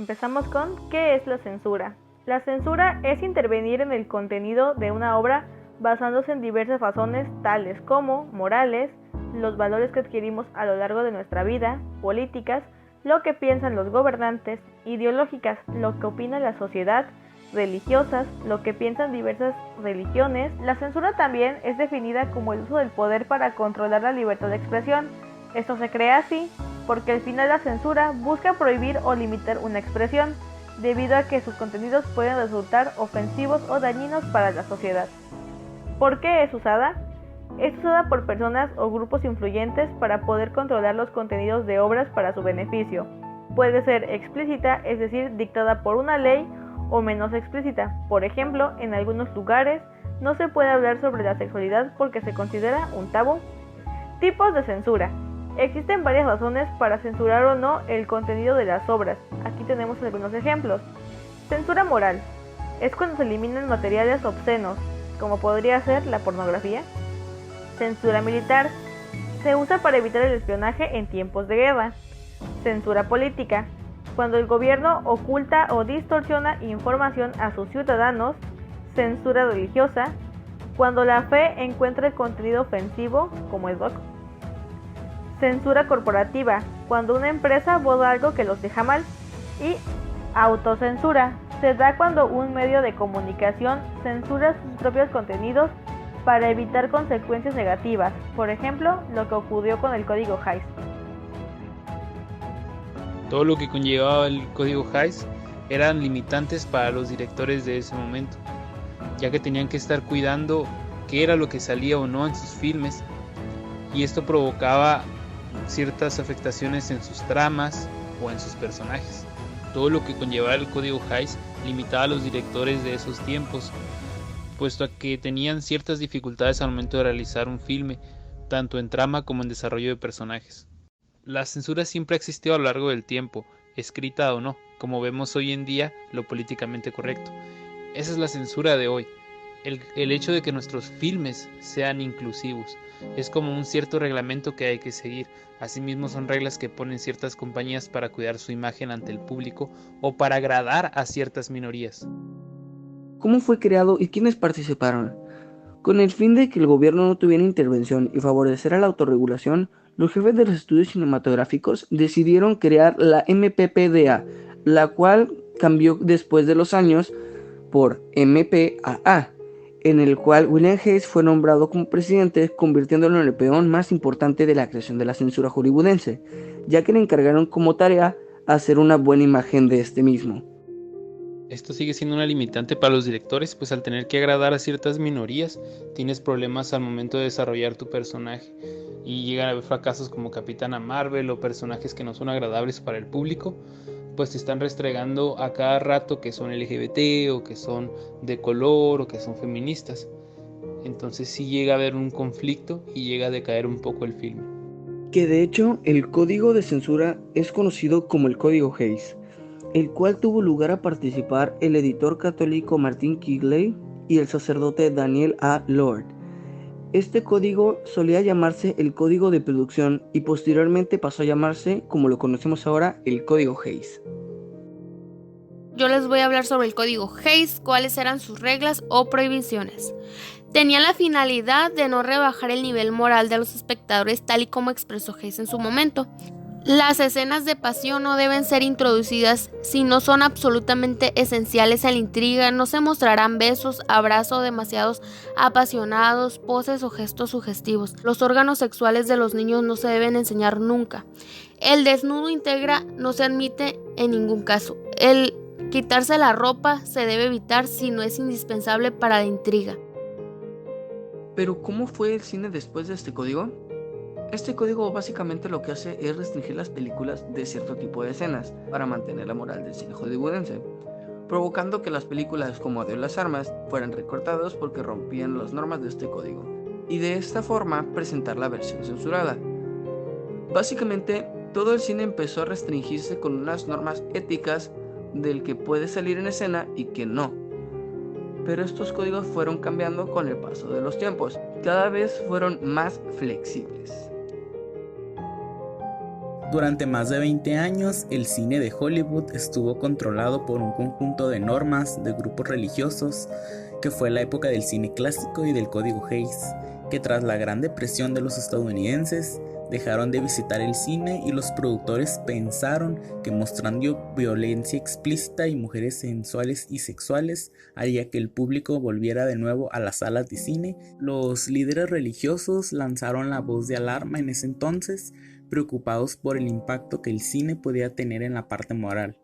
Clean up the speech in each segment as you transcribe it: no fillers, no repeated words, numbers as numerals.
Empezamos con ¿qué es la censura? La censura es intervenir en el contenido de una obra basándose en diversas razones tales como morales, los valores que adquirimos a lo largo de nuestra vida, políticas, lo que piensan los gobernantes, ideológicas, lo que opina la sociedad, religiosas, lo que piensan diversas religiones. La censura también es definida como el uso del poder para controlar la libertad de expresión. Esto se crea así porque al final la censura busca prohibir o limitar una expresión, debido a que sus contenidos pueden resultar ofensivos o dañinos para la sociedad. ¿Por qué es usada? Es usada por personas o grupos influyentes para poder controlar los contenidos de obras para su beneficio. Puede ser explícita, es decir, dictada por una ley, o menos explícita. Por ejemplo, en algunos lugares no se puede hablar sobre la sexualidad porque se considera un tabú. Tipos de censura. Existen varias razones para censurar o no el contenido de las obras. Aquí tenemos algunos ejemplos. Censura moral. Es cuando se eliminan materiales obscenos, como podría ser la pornografía. Censura militar. Se usa para evitar el espionaje en tiempos de guerra. Censura política. Cuando el gobierno oculta o distorsiona información a sus ciudadanos. Censura religiosa. Cuando la fe encuentra el contenido ofensivo, como el rock. Censura corporativa. Cuando una empresa borra algo que los deja mal. Y autocensura. Se da cuando un medio de comunicación censura sus propios contenidos para evitar consecuencias negativas. Por ejemplo, lo que ocurrió con el código Hays. Todo lo que conllevaba el código Hays eran limitantes para los directores de ese momento, ya que tenían que estar cuidando qué era lo que salía o no en sus filmes, y esto provocaba ciertas afectaciones en sus tramas o en sus personajes. Todo lo que conllevaba el código Hays limitaba a los directores de esos tiempos, puesto a que tenían ciertas dificultades al momento de realizar un filme, tanto en trama como en desarrollo de personajes. La censura siempre ha existido a lo largo del tiempo, escrita o no, como vemos hoy en día lo políticamente correcto. Esa es la censura de hoy, el hecho de que nuestros filmes sean inclusivos. Es como un cierto reglamento que hay que seguir. Asimismo son reglas que ponen ciertas compañías para cuidar su imagen ante el público o para agradar a ciertas minorías. ¿Cómo fue creado y quiénes participaron? Con el fin de que el gobierno no tuviera intervención y favorecer a la autorregulación, los jefes de los estudios cinematográficos decidieron crear la MPPDA, la cual cambió después de los años por MPAA, en el cual William Hays fue nombrado como presidente, convirtiéndolo en el peón más importante de la creación de la censura hollywoodense, ya que le encargaron como tarea hacer una buena imagen de este mismo. Esto sigue siendo una limitante para los directores, pues al tener que agradar a ciertas minorías, tienes problemas al momento de desarrollar tu personaje y llegan a haber fracasos como Capitana Marvel o personajes que no son agradables para el público, pues te están restregando a cada rato que son LGBT o que son de color o que son feministas. Entonces sí llega a haber un conflicto y llega a decaer un poco el filme. Que de hecho el código de censura es conocido como el código Hays, el cual tuvo lugar a participar el editor católico Martin Kigley y el sacerdote Daniel A. Lord. Este código solía llamarse el código de producción y posteriormente pasó a llamarse, como lo conocemos ahora, el código Hays. Yo les voy a hablar sobre el código Hays, cuáles eran sus reglas o prohibiciones. Tenía la finalidad de no rebajar el nivel moral de los espectadores, tal y como expresó Hays en su momento. Las escenas de pasión no deben ser introducidas si no son absolutamente esenciales a la intriga. No se mostrarán besos, abrazos demasiados apasionados, poses o gestos sugestivos. Los órganos sexuales de los niños no se deben enseñar nunca. El desnudo íntegra no se admite en ningún caso. El quitarse la ropa se debe evitar si no es indispensable para la intriga. Pero ¿cómo fue el cine después de este código? Este código básicamente lo que hace es restringir las películas de cierto tipo de escenas para mantener la moral del cine hollywoodense, provocando que las películas como Adiós las armas fueran recortadas porque rompían las normas de este código, y de esta forma presentar la versión censurada. Básicamente, todo el cine empezó a restringirse con unas normas éticas del que puede salir en escena y que no. Pero estos códigos fueron cambiando con el paso de los tiempos, cada vez fueron más flexibles. Durante más de 20 años, el cine de Hollywood estuvo controlado por un conjunto de normas de grupos religiosos, que fue la época del cine clásico y del Código Hays, que tras la Gran Depresión de los estadounidenses, dejaron de visitar el cine y los productores pensaron que mostrando violencia explícita y mujeres sensuales y sexuales haría que el público volviera de nuevo a las salas de cine. Los líderes religiosos lanzaron la voz de alarma en ese entonces, preocupados por el impacto que el cine podía tener en la parte moral.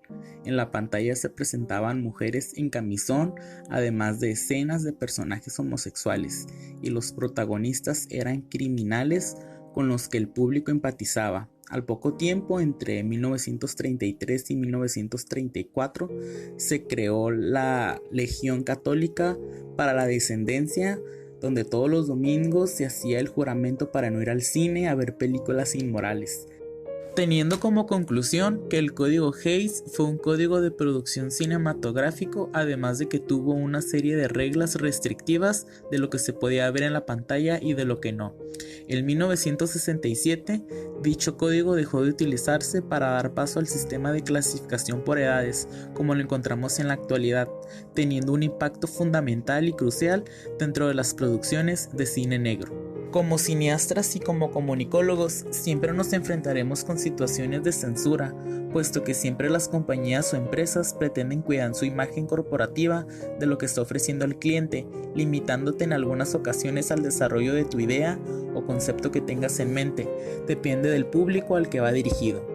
En la pantalla se presentaban mujeres en camisón, además de escenas de personajes homosexuales, y los protagonistas eran criminales con los que el público empatizaba. Al poco tiempo, entre 1933 y 1934, se creó la Legión Católica para la Descendencia, donde todos los domingos se hacía el juramento para no ir al cine a ver películas inmorales, teniendo como conclusión que el Código Hays fue un código de producción cinematográfico, además de que tuvo una serie de reglas restrictivas de lo que se podía ver en la pantalla y de lo que no. En 1967, dicho código dejó de utilizarse para dar paso al sistema de clasificación por edades, como lo encontramos en la actualidad, teniendo un impacto fundamental y crucial dentro de las producciones de cine negro. Como cineastas y como comunicólogos, siempre nos enfrentaremos con situaciones de censura, puesto que siempre las compañías o empresas pretenden cuidar su imagen corporativa de lo que está ofreciendo al cliente, limitándote en algunas ocasiones al desarrollo de tu idea o concepto que tengas en mente. Depende del público al que va dirigido,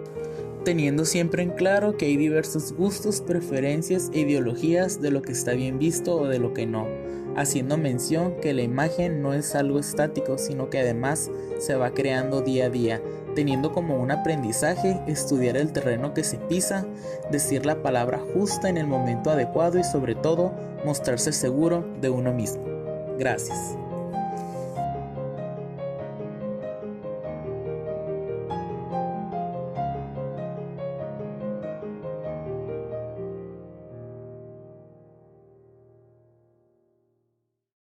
teniendo siempre en claro que hay diversos gustos, preferencias e ideologías de lo que está bien visto o de lo que no, haciendo mención que la imagen no es algo estático, sino que además se va creando día a día, teniendo como un aprendizaje estudiar el terreno que se pisa, decir la palabra justa en el momento adecuado y sobre todo mostrarse seguro de uno mismo. Gracias.